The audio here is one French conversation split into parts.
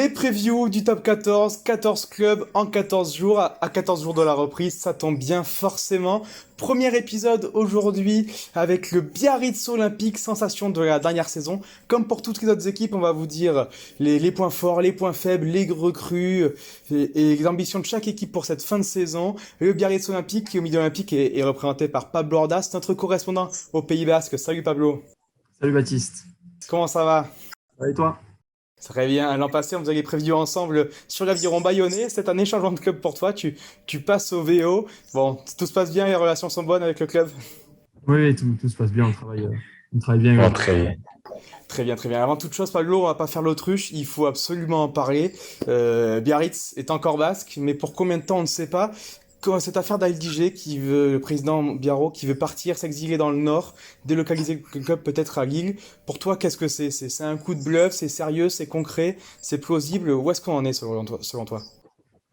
Les previews du top 14, 14 clubs en 14 jours, à 14 jours de la reprise, ça tombe bien forcément. Premier épisode aujourd'hui avec le Biarritz Olympique, sensation de la dernière saison. Comme pour toutes les autres équipes, on va vous dire les points forts, les points faibles, les recrues et les ambitions de chaque équipe pour cette fin de saison. Le Biarritz Olympique, qui au milieu olympique est représenté par Pablo Ordas, notre correspondant au Pays Basque. Salut Pablo, Salut Baptiste. comment ça va? Ça va et toi? Très bien. L'an passé, on faisait les previews ensemble sur l'aviron bayonnais. C'est un échangement de club pour toi. Tu passes au VO. Bon, tout se passe bien, les relations sont bonnes avec le club. Oui, oui, tout se passe bien, on travaille bien Bon, avec. très bien. Très bien, très bien. Avant toute chose, Pablo, on va pas faire l'autruche. Il faut absolument en parler. Biarritz est encore basque, mais pour combien de temps, on ne sait pas. Cette affaire d'Aldiger qui veut, le président Biarro, qui veut partir, s'exiler dans le nord, délocaliser le club peut-être à Lille. Pour toi, qu'est-ce que c'est? C'est un coup de bluff, c'est sérieux, c'est concret, c'est plausible. Où est-ce qu'on en est selon toi?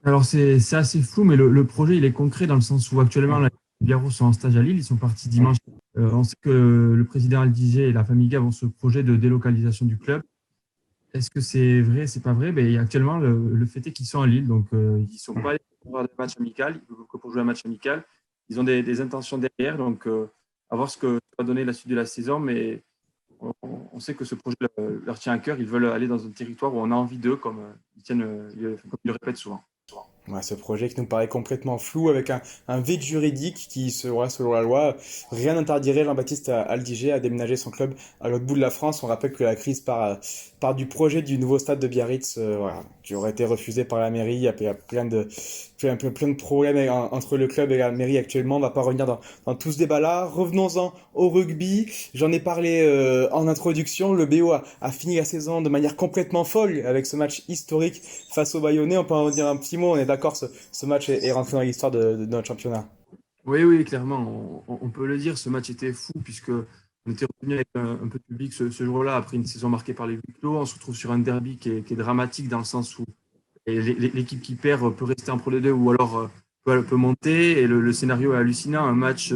Alors c'est assez flou, mais le projet il est concret dans le sens où actuellement les Biarros sont en stage à Lille, ils sont partis dimanche. On sait que le président Aldiger et la famille Gave ont ce projet de délocalisation du club. Est-ce que c'est vrai, c'est pas vrai? Ben, actuellement, le fait est qu'ils sont à Lille, donc ils ne sont pas allés pour voir des matchs amicaux, que pour jouer un match amical. Ils ont des intentions derrière, donc à voir ce que va donner la suite de la saison, mais on sait que ce projet leur tient à cœur. Ils veulent aller dans un territoire où on a envie d'eux, comme comme ils le répètent souvent. Ouais, ce projet qui nous paraît complètement flou avec un vide juridique qui, selon la loi, rien n'interdirait Jean-Baptiste Aldiger à déménager son club à l'autre bout de la France. On rappelle que la crise part du projet du nouveau stade de Biarritz, voilà, qui aurait été refusé par la mairie. Il y a plein de problèmes entre le club et la mairie actuellement. On va pas revenir dans tout ce débat-là. Revenons-en au rugby. J'en ai parlé en introduction. Le BO a fini la saison de manière complètement folle avec ce match historique face au Bayonnais. On peut en dire un petit mot. On est d'accord, ce match est rentré dans l'histoire de notre championnat. Oui, oui, clairement, on peut le dire. Ce match était fou puisque on était revenu avec un peu de public ce jour-là après une saison marquée par les huis clos. On se retrouve sur un derby qui est dramatique dans le sens où l'équipe qui perd peut rester en Pro D2 ou alors peut monter. Et le scénario est hallucinant. Un match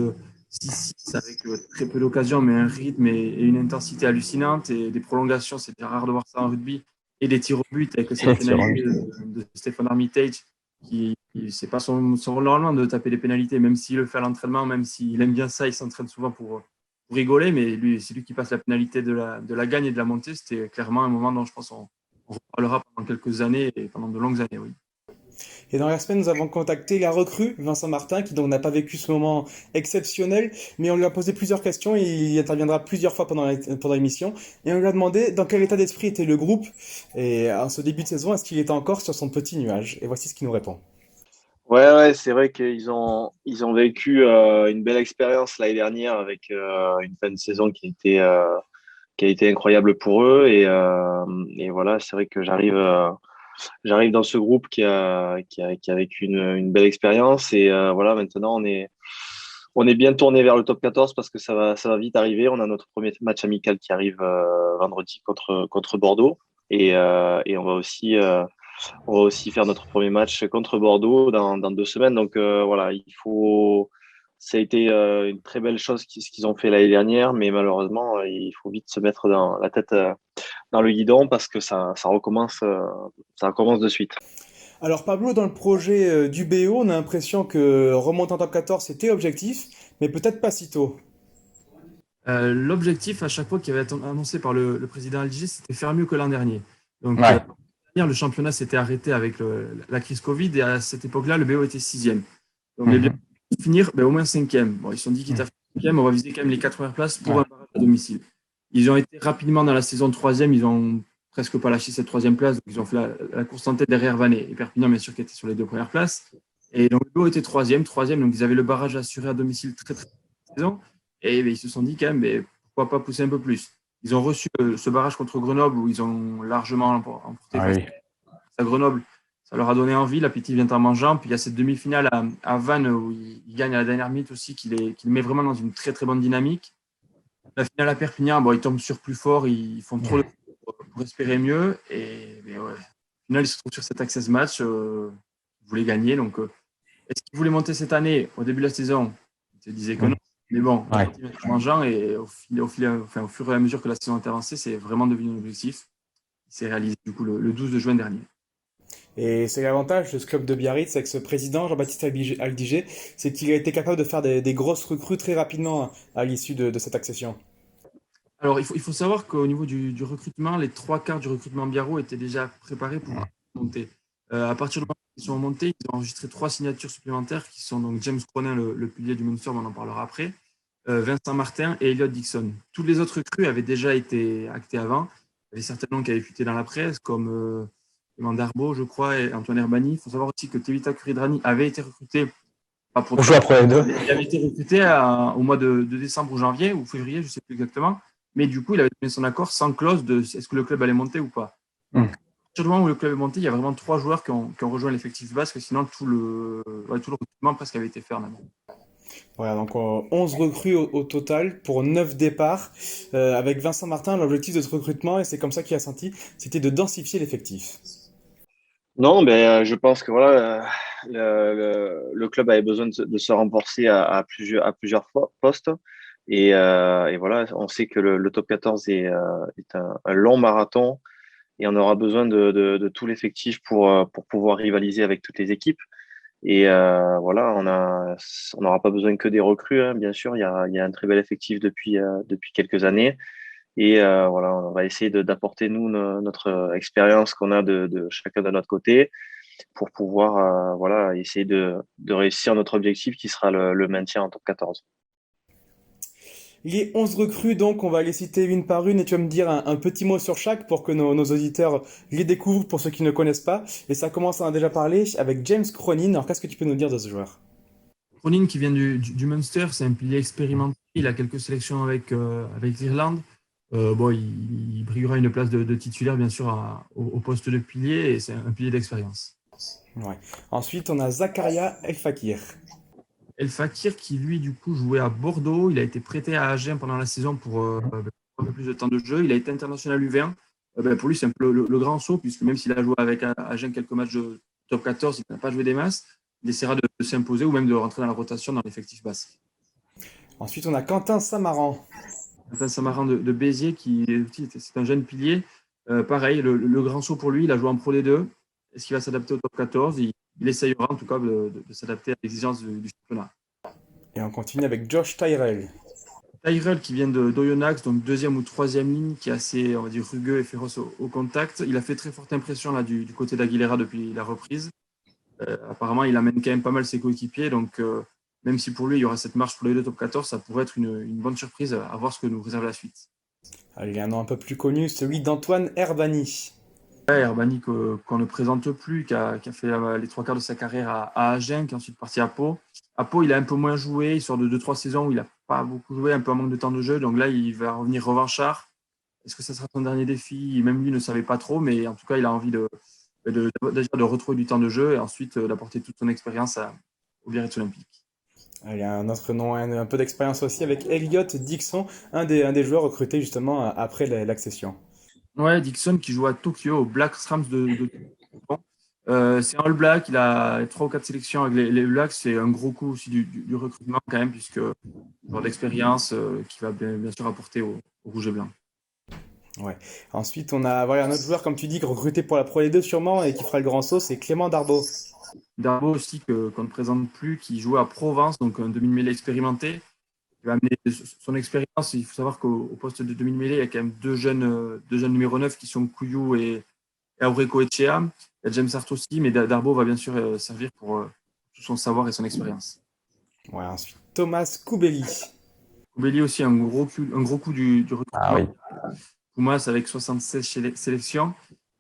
6-6 avec très peu d'occasions, mais un rythme et une intensité hallucinante. Et des prolongations, c'était rare de voir ça en rugby. Et des tirs au but avec cette pénalité de Stéphane Armitage c'est pas son rôle normalement de taper des pénalités, même s'il le fait à l'entraînement, même s'il aime bien ça, il s'entraîne souvent pour rigoler, mais lui, c'est lui qui passe la pénalité de la gagne et de la montée. C'était clairement un moment dont je pense on reparlera pendant quelques années et pendant de longues années, oui. Et dans la semaine, nous avons contacté la recrue, Vincent Martin, qui donc n'a pas vécu ce moment exceptionnel, mais on lui a posé plusieurs questions et il interviendra plusieurs fois pendant l'émission. Et on lui a demandé dans quel état d'esprit était le groupe et en ce début de saison, est-ce qu'il était encore sur son petit nuage? Et voici ce qu'il nous répond. Ouais, ouais, c'est vrai qu'ils ont vécu une belle expérience l'année dernière avec une fin de saison qui a été incroyable pour eux. Et voilà, c'est vrai que j'arrive dans ce groupe qui a vécu une belle expérience. Et voilà, maintenant, on est bien tourné vers le top 14 parce que ça va vite arriver. On a notre premier match amical qui arrive vendredi contre Bordeaux. Et on va aussi faire notre premier match contre Bordeaux dans 2 semaines. Donc voilà, ça a été une très belle chose ce qu'ils ont fait l'année dernière, mais malheureusement, il faut vite se mettre dans la tête dans le guidon parce que ça recommence de suite. Alors Pablo, dans le projet du BO, on a l'impression que remonter en top 14, c'était objectif, mais peut-être pas si tôt. L'objectif, à chaque fois qui avait été annoncé par le président Alger, c'était faire mieux que l'an dernier. Donc, Ouais. le championnat s'était arrêté avec la crise Covid et à cette époque-là, le BO était sixième. Donc, les Biens Mhm. finir au moins cinquième. Bon, ils se sont dit, quitte à faire cinquième, on va viser quand même les 4 premières places pour un barrage à domicile. Ils ont été rapidement dans la saison troisième, ils ont presque pas lâché cette troisième place, donc ils ont fait la course en tête derrière Vannes et Perpignan, bien sûr, qui était sur les 2 premières places. Et donc, le BO était troisième, donc ils avaient le barrage assuré à domicile très, très saison. Et ils se sont dit quand même, mais pourquoi pas pousser un peu plus. Ils ont reçu ce barrage contre Grenoble où ils ont largement emporté Ah face oui. à Grenoble. Ça leur a donné envie, l'appétit vient en mangeant. Puis il y a cette demi-finale à Vannes où ils gagnent à la dernière minute aussi, qui les met vraiment dans une très très bonne dynamique. La finale à Perpignan, bon, ils tombent sur plus fort, ils font trop pour espérer mieux. Mais ouais, au final, ils se retrouvent sur cet access match. Ils voulaient gagner. Donc, est-ce qu'ils voulaient monter cette année au début de la saison? Ils se disaient que non. Mais bon, Ouais. mangeant et au fur et à mesure que la saison est avancée, c'est vraiment devenu un objectif. s'est réalisé du coup le 12 de juin dernier. Et c'est l'avantage de ce club de Biarritz avec ce président, Jean-Baptiste Aldiger, c'est qu'il a été capable de faire des grosses recrues très rapidement à l'issue de cette accession. Alors, il faut savoir qu'au niveau du recrutement, les trois quarts du recrutement Biarro étaient déjà préparés pour monter. À partir du moment où ils sont montés, ils ont enregistré 3 signatures supplémentaires qui sont donc James Cronin, le pilier du Munster, on en parlera après, Vincent Martin et Elliot Dixon. Tous les autres recrues avaient déjà été actés avant. Il y avait certains noms qui avaient fuité dans la presse, comme Clément Darbo, je crois, et Antoine Herbani. Il faut savoir aussi que Tevita Kuridrani avait été recruté, pas pour On joue après les deux. il avait été recruté au mois de décembre ou janvier ou février, je ne sais plus exactement. Mais du coup, il avait donné son accord sans clause de est-ce que le club allait monter ou pas. Donc, à partir du moment où le club est monté, il y a vraiment 3 joueurs qui ont rejoint l'effectif basque, sinon tout le recrutement presque avait été fait en amont. Voilà, donc 11 recrues au total pour 9 départs. Avec Vincent Martin, l'objectif de ce recrutement, et c'est comme ça qu'il a senti, c'était de densifier l'effectif. Non, ben, je pense que voilà, le club avait besoin de se renforcer à plusieurs postes. Et voilà, on sait que le top 14 est un long marathon et on aura besoin de tout l'effectif pour pouvoir rivaliser avec toutes les équipes. Et voilà, on n'aura pas besoin que des recrues, hein, bien sûr. Il y a un très bel effectif depuis quelques années. Et voilà, on va essayer d'apporter, nous, notre expérience qu'on a de chacun de notre côté pour pouvoir voilà, essayer de réussir notre objectif qui sera le maintien en top 14. Les 11 recrues, donc, on va les citer une par une et tu vas me dire un petit mot sur chaque pour que nos auditeurs les découvrent pour ceux qui ne connaissent pas. Et ça commence, on en a déjà parlé, avec James Cronin. Alors, qu'est-ce que tu peux nous dire de ce joueur? Cronin, qui vient du Munster, c'est un pilier expérimenté. Il a quelques sélections avec l'Irlande. Bon, il briguera une place de titulaire, bien sûr, au poste de pilier, et c'est un pilier d'expérience. Ouais. Ensuite, on a Zakaria El Fakir. El Fakir, qui lui, du coup, jouait à Bordeaux. Il a été prêté à Agen pendant la saison pour un peu plus de temps de jeu. Il a été international U20. Pour lui, c'est un peu le grand saut, puisque même s'il a joué avec Agen quelques matchs de top 14, il n'a pas joué des masses. Il essaiera de s'imposer ou même de rentrer dans la rotation dans l'effectif basque. Ensuite, on a Quentin Samaran. Quentin Samaran de Béziers, c'est un jeune pilier. Pareil, le grand saut pour lui, il a joué en Pro D2. Est-ce qu'il va s'adapter au top 14? Il essayera en tout cas de s'adapter à l'exigence du championnat. Et on continue avec Josh Tyrell. Tyrell, qui vient d'Oyonnax, donc deuxième ou troisième ligne, qui est assez, on va dire, rugueux et féroce au contact. Il a fait très forte impression là, du côté d'Aguilera depuis la reprise. Apparemment, il amène quand même pas mal ses coéquipiers. Donc, même si pour lui, il y aura cette marche pour les deux top 14, ça pourrait être une bonne surprise à voir ce que nous réserve la suite. Allez, il y a un nom un peu plus connu, celui d'Antoine Herbani. Herbani qu'on ne présente plus, qui a fait les 3 quarts de sa carrière à Agen, qui est ensuite parti à Pau. À Pau, il a un peu moins joué, il sort de 2-3 saisons où il n'a pas beaucoup joué, un peu en manque de temps de jeu. Donc là, il va revenir revanchard. Est-ce que ça sera son dernier défi? Même lui ne savait pas trop, mais en tout cas, il a envie de retrouver du temps de jeu et ensuite d'apporter toute son expérience au Biarritz Olympique. Il y a un autre nom, un peu d'expérience aussi, avec Elliot Dixon, un des joueurs recrutés justement après l'accession. Ouais, Dixon qui joue à Tokyo, au Black Rams de c'est un All Black, il a 3 ou 4 sélections avec les Blacks, c'est un gros coup aussi du recrutement quand même, puisque genre d'expérience qui va bien sûr apporter au Rouge et Blanc. Ouais. Ensuite, on a un autre joueur, comme tu dis, recruté pour la Pro D2 sûrement et qui fera le grand saut, c'est Clément Darbo. Darbo aussi, qu'on ne présente plus, qui joue à Provence, donc un demi-mêlée expérimenté. Il va amener son expérience. Il faut savoir qu'au poste de demi-mêlée, il y a quand même deux jeunes numéro 9 qui sont Couillou et Aureko Echea. Il y a James Hart aussi, mais Darbo va bien sûr servir pour tout son savoir et son expérience. Ouais, ensuite, Thomas Koubeli. Koubeli aussi, un gros coup du recrutement. Ah oui. Pumas avec 76 sélections.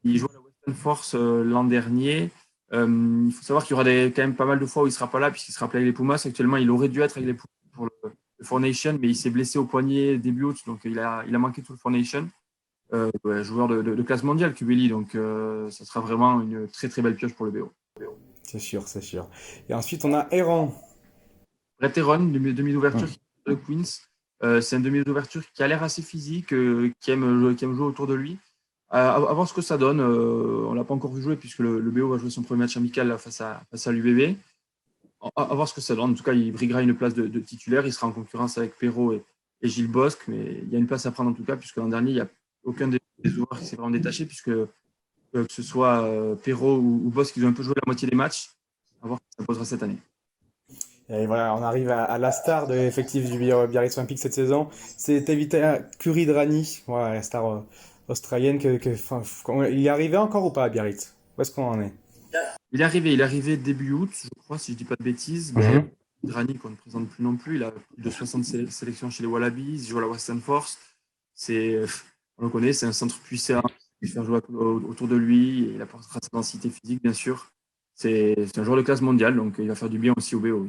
Il joue à la Western Force l'an dernier. Il faut savoir qu'il y aura quand même pas mal de fois où il ne sera pas là, puisqu'il sera appelé avec les Pumas. Actuellement, il aurait dû être avec les Pumas pour le Four Nations, mais il s'est blessé au poignet début août, donc il a manqué tout le Four Nations. Joueur de classe mondiale, Kubeli, donc ça sera vraiment une très très belle pioche pour le BO. C'est sûr, c'est sûr. Et ensuite, on a Héron. Brett Heron, demi d'ouverture de Queens. C'est un demi d'ouverture qui a l'air assez physique, qui aime jouer autour de lui. À voir ce que ça donne. On ne l'a pas encore vu jouer puisque le BO va jouer son premier match amical là, face à l'UBB. À voir ce que ça donne. En tout cas, il briguera une place de titulaire. Il sera en concurrence avec Perrault et Gilles Bosque, mais il y a une place à prendre en tout cas, puisque l'an dernier, il n'y a aucun des des joueurs qui s'est vraiment détaché, puisque que ce soit Perrault ou Boss, qui ont un peu joué la moitié des matchs. À voir ce que ça posera cette année. Et voilà, on arrive à la star de l'effectif du Biarritz Olympique cette saison. C'est Tevita Kuridrani, voilà, la star australienne. Il est arrivé encore ou pas à Biarritz? Où est-ce qu'on en est? Il est arrivé début août, je crois, si je ne dis pas de bêtises. Mais Drani, qu'on ne présente plus non plus, il a plus de 60 sélections chez les Wallabies, il joue à la Western Force. On le connaît, c'est un centre puissant, il fait jouer autour de lui, il apportera sa densité physique, bien sûr. C'est un joueur de classe mondiale, donc il va faire du bien aussi au BO.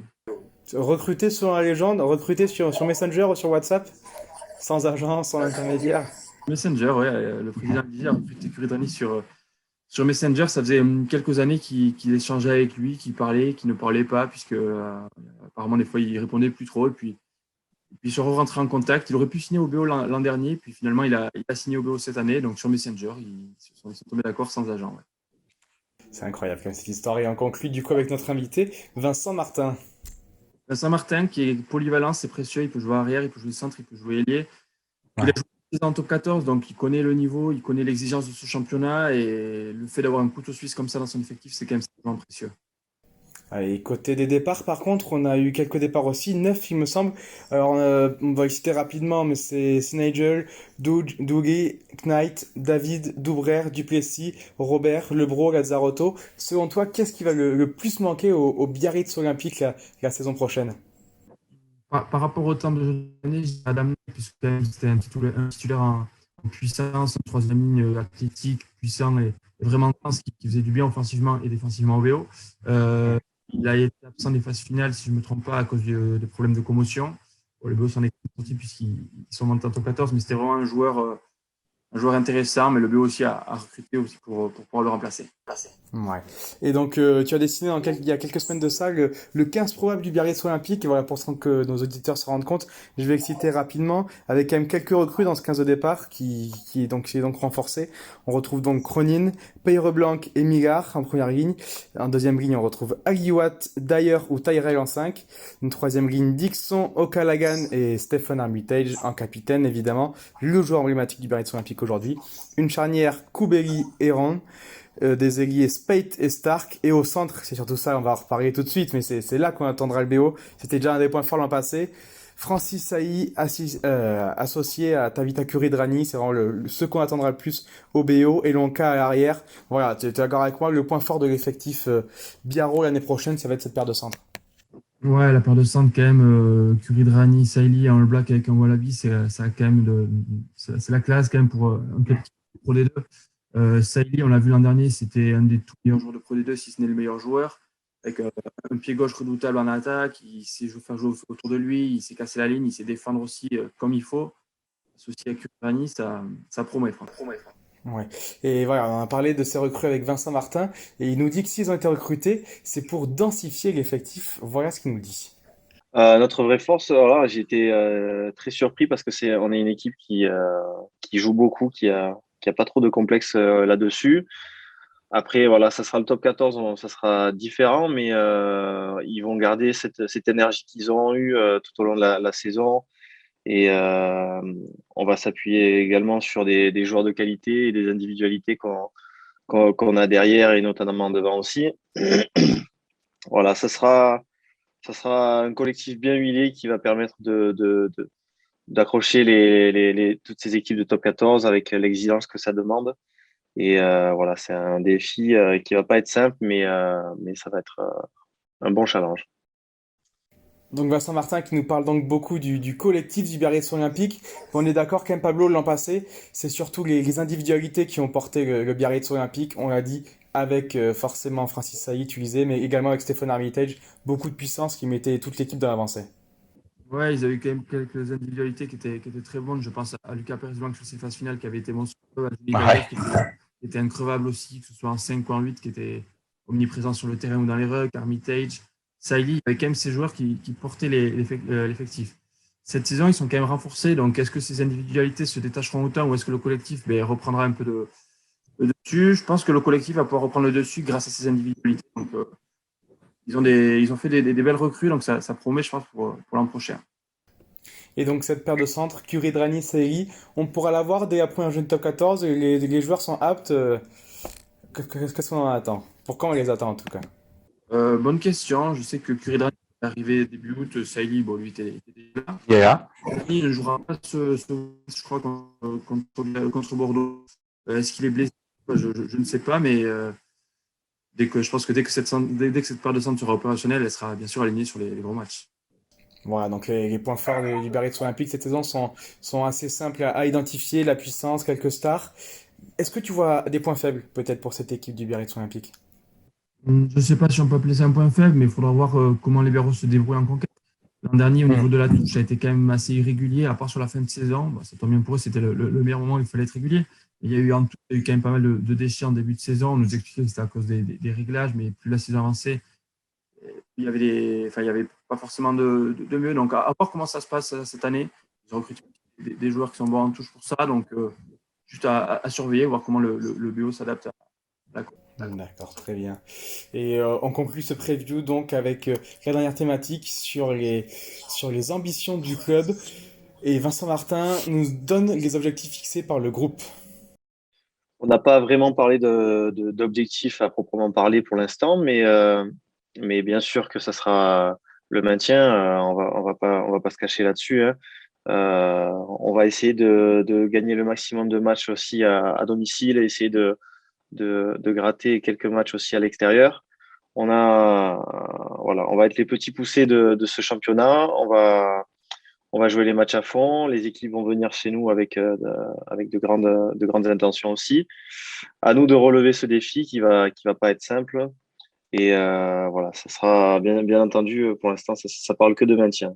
Recruté sur la légende, recruté sur Messenger ou sur WhatsApp, sans agent, sans intermédiaire. Messenger, ouais, le président a recruté Kuridrani sur Messenger. Ça faisait quelques années qu'il échangeait avec lui, qu'il parlait, qu'il ne parlait pas, puisque apparemment des fois il répondait plus trop. Et puis ils sont rentrés en contact. Il aurait pu signer au BO l'an dernier, puis finalement il a signé au BO cette année. Donc sur Messenger, ils sont tombés d'accord sans agent. Ouais. C'est incroyable comme cette histoire. Et on conclut du coup avec notre invité, Vincent Martin. Vincent Martin, qui est polyvalent, c'est précieux. Il peut jouer arrière, il peut jouer centre, il peut jouer ailier. Il a joué en top 14, donc il connaît le niveau, il connaît l'exigence de ce championnat. Et le fait d'avoir un couteau suisse comme ça dans son effectif, c'est quand même vraiment précieux. Et côté des départs, par contre, on a eu quelques départs aussi, 9 il me semble. Alors on va les citer rapidement, mais c'est Nigel, Dougie, Knight, David, Doubrer, Duplessis, Robert, Lebro, Lazzarotto. Selon toi, qu'est-ce qui va le plus manquer au Biarritz Olympique la saison prochaine? Par rapport au temps de l'année, j'ai Adam, puisque c'était un titulaire en puissance, une troisième ligne athlétique, puissant et vraiment dense, qui faisait du bien offensivement et défensivement au VO. Il a été absent des phases finales, si je ne me trompe pas, à cause de problèmes de commotion. Bon, le BO s'en est sorti puisqu'ils sont montés en top 14, mais c'était vraiment un joueur intéressant, mais le BO aussi a recruté aussi pour pouvoir le remplacer. Ouais. Et donc, tu as dessiné il y a quelques semaines de ça le 15 probable du Biarritz Olympique. Et voilà, pour que nos auditeurs se rendent compte, je vais citer rapidement, avec quand même quelques recrues dans ce 15 de départ qui est donc renforcé. On retrouve donc Cronin, Peyreblanc et Migard en première ligne. En deuxième ligne, on retrouve Aguiwat, Dyer ou Tyrell en 5. Une troisième ligne, Dixon, O'Callaghan et Stephen Armitage en capitaine, évidemment. Le joueur emblématique du Biarritz Olympique aujourd'hui. Une charnière, Koubeli et Ron. Des ailiers Spate et Stark, et au centre, c'est surtout ça, on va en reparler tout de suite, mais c'est là qu'on attendra le BO. C'était déjà un des points forts l'an passé. Francis Saï, associé à Tavita Kuridrani, c'est vraiment ce qu'on attendra le plus au BO, et Lonka à l'arrière. Voilà, tu es d'accord avec moi, le point fort de l'effectif Biarro l'année prochaine, ça va être cette paire de centres. Ouais, la paire de centre, quand même, Kuridrani, Saïli en All Black avec un Wallaby, c'est quand même c'est la classe quand même pour un club Pro D2. Saïli, on l'a vu l'an dernier, c'était un des tout meilleurs joueurs de Pro D2, si ce n'est le meilleur joueur, avec un pied gauche redoutable en attaque, il sait faire jouer autour de lui, il sait casser la ligne, il sait défendre aussi comme il faut. Associé à Kuridrani, ça promet. Ouais. Et voilà, on a parlé de ces recrues avec Vincent Martin, et il nous dit que s'ils ont été recrutés, c'est pour densifier l'effectif. Voilà ce qu'il nous dit. Notre vraie force, alors là, j'ai été très surpris parce que on est une équipe qui joue beaucoup, qui a pas trop de complexe là-dessus. Après, voilà, ça sera le top 14, ça sera différent, mais ils vont garder cette énergie qu'ils ont eue tout au long de la saison. Et on va s'appuyer également sur des joueurs de qualité et des individualités qu'on a derrière et notamment devant aussi. Voilà, ça sera un collectif bien huilé qui va permettre d'accrocher toutes ces équipes de top 14 avec l'exigence que ça demande. Et voilà, c'est un défi qui va pas être simple, mais ça va être un bon challenge. Donc Vincent Martin qui nous parle donc beaucoup du collectif du Biarritz Olympique. On est d'accord qu'un Pablo l'an passé, c'est surtout les individualités qui ont porté le Biarritz Olympique, on l'a dit, avec forcément Francis Sailly utilisé, mais également avec Stephen Armitage, beaucoup de puissance qui mettait toute l'équipe dans l'avancée. Ouais, ils avaient quand même quelques individualités qui étaient très bonnes. Je pense à Lucas Perez-Blanc sur ses phases finales qui avait été monstrueux, à Denis Gaillard qui était increvable aussi, que ce soit en 5 ou en 8, qui était omniprésent sur le terrain ou dans les rucks, Armitage, Sailly, il y avait quand même ces joueurs qui portaient l'effectif. Cette saison, ils sont quand même renforcés, donc est-ce que ces individualités se détacheront autant ou est-ce que le collectif reprendra un peu de dessus? Je pense que le collectif va pouvoir reprendre le dessus grâce à ces individualités. Donc, ils ont fait des belles recrues, donc ça promet, je pense, pour l'an prochain. Et donc cette paire de centres, Kuridrani, Seri, on pourra l'avoir dès la première journée de top 14 et les joueurs sont aptes. Qu'est-ce qu'on en attend? Pour quand on les attend en tout cas? Bonne question. Je sais que Kuridrani est arrivé début août. Saïli, bon, lui était déjà là. Il est là. Il ne jouera pas je crois, contre Bordeaux. Est-ce qu'il est blessé? Je ne sais pas, mais je pense que dès que cette paire de centres sera opérationnelle, elle sera bien sûr alignée sur les gros matchs. Voilà, donc les points forts du Biarritz Olympique cette saison sont assez simples à identifier, la puissance, quelques stars. Est-ce que tu vois des points faibles peut-être pour cette équipe du Biarritz Olympique? Je ne sais pas si on peut appeler ça un point faible, mais il faudra voir comment les Berros se débrouillent en conquête. L'an dernier, au niveau de la touche, ça a été quand même assez irrégulier, à part sur la fin de saison. Bon, ça tombe bien pour eux, c'était le meilleur moment où il fallait être régulier. Il y a eu quand même pas mal de déchets en début de saison. On nous expliquait que c'était à cause des réglages, mais plus la saison avançait, il y avait pas forcément de mieux. Donc, à voir comment ça se passe cette année. Ils ont recruté des joueurs qui sont bons en touche pour ça. Donc, juste à surveiller, voir comment le BO s'adapte à la Coupe. D'accord, très bien. Et on conclut ce preview donc avec la dernière thématique sur les ambitions du club. Et Vincent Martin nous donne les objectifs fixés par le groupe. On n'a pas vraiment parlé d'objectifs à proprement parler pour l'instant, mais bien sûr que ça sera le maintien. On va pas se cacher là-dessus, hein. On va essayer de gagner le maximum de matchs aussi à domicile et essayer de gratter quelques matchs aussi à l'extérieur. Voilà, on va être les petits poussés de ce championnat. On va jouer les matchs à fond. Les équipes vont venir chez nous avec de grandes intentions aussi. À nous de relever ce défi qui va pas être simple. Et voilà, ça sera bien entendu. Pour l'instant, ça parle que de maintien.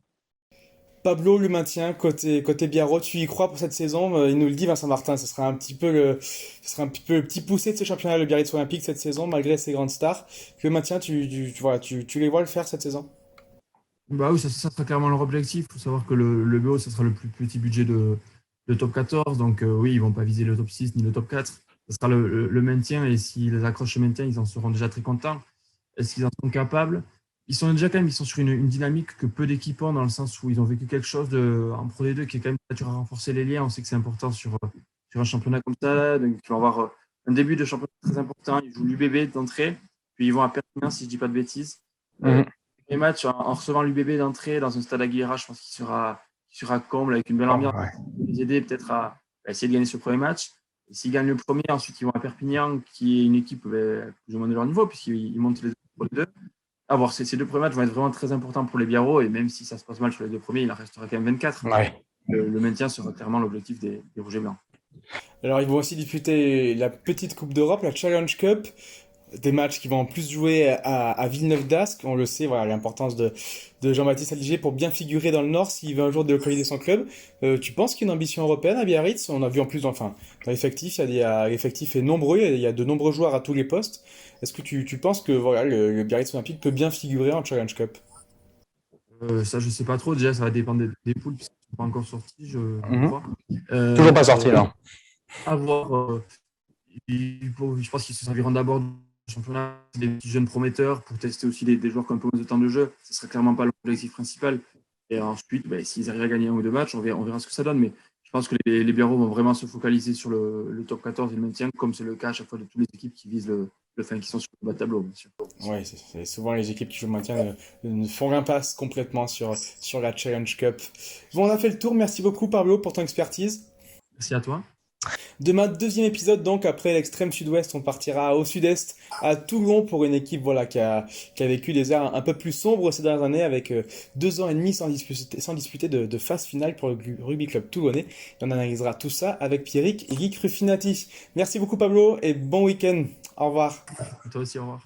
Pablo, le maintien, côté Biarro, tu y crois pour cette saison? Il nous le dit, Vincent Martin, ce sera un petit peu le petit poussé de ce championnat, le Biarritz Olympique, cette saison, malgré ses grandes stars. Le maintien, tu les vois le faire cette saison? Bah oui, ça sera clairement leur objectif. Il faut savoir que le BO, ça sera le plus petit budget de top 14. Donc oui, ils vont pas viser le top 6 ni le top 4. Ça sera le maintien. Et s'ils accrochent le maintien, ils en seront déjà très contents. Est-ce qu'ils en sont capables? Ils sont déjà quand même, ils sont sur une dynamique que peu d'équipes ont, dans le sens où ils ont vécu quelque chose en Pro D2 qui est quand même nature à renforcer les liens. On sait que c'est important sur un championnat comme ça. Donc ils vont avoir un début de championnat très important. Ils jouent l'UBB d'entrée, puis ils vont à Perpignan, si je dis pas de bêtises. Les matchs en recevant l'UBB d'entrée dans un stade Aguilera, je pense qu'il sera comble avec une belle ambiance. Les aider peut-être à essayer de gagner ce premier match. Et s'ils gagnent le premier, ensuite ils vont à Perpignan, qui est une équipe plus ou moins de leur niveau, puisqu'ils montent les deux. À voir, ces deux premiers matchs vont être vraiment très importants pour les Biarros, et même si ça se passe mal sur les deux premiers, il en restera quand même 24. Ouais. Le maintien sera clairement l'objectif des Rouges et Blancs. Alors, ils vont aussi disputer la petite Coupe d'Europe, la Challenge Cup. Des matchs qui vont en plus jouer à Villeneuve-d'Ascq. On le sait, voilà, l'importance de Jean-Baptiste Aldiger pour bien figurer dans le Nord s'il veut un jour délocaliser son club. Tu penses qu'il y a une ambition européenne à Biarritz? On a vu en plus, enfin, dans l'effectif, l'effectif est nombreux, il y a de nombreux joueurs à tous les postes. Est-ce que tu penses que voilà, le Biarritz Olympique peut bien figurer en Challenge Cup? Ça, je ne sais pas trop. Déjà, ça va dépendre des poules, puisqu'ils ne sont pas encore sortis, je crois. Toujours pas sorti, là. À voir. Je pense qu'ils se serviront d'abord du championnat, des petits jeunes prometteurs, pour tester aussi des joueurs qui ont un peu moins de temps de jeu. Ce ne serait clairement pas l'objectif principal. Et ensuite, s'ils arrivent à gagner un ou deux matchs, on verra ce que ça donne. Mais je pense que les Biarros vont vraiment se focaliser sur le top 14 et le maintien, comme c'est le cas à chaque fois de toutes les équipes qui visent qui sont sur le bas de tableau, bien sûr. Ouais, c'est souvent les équipes qui jouent le maintien ne font l'impasse complètement sur la Challenge Cup. Bon, on a fait le tour. Merci beaucoup, Pablo, pour ton expertise. Merci à toi. Demain, deuxième épisode, donc après l'extrême sud-ouest, on partira au sud-est, à Toulon, pour une équipe voilà, qui a vécu des airs un peu plus sombres ces dernières années, avec 2 ans et demi sans disputer de phase finale pour le rugby club toulonnais. Et on analysera tout ça avec Pierrick et Guy Ruffinati. Merci beaucoup Pablo et bon week-end. Au revoir. À toi aussi, au revoir.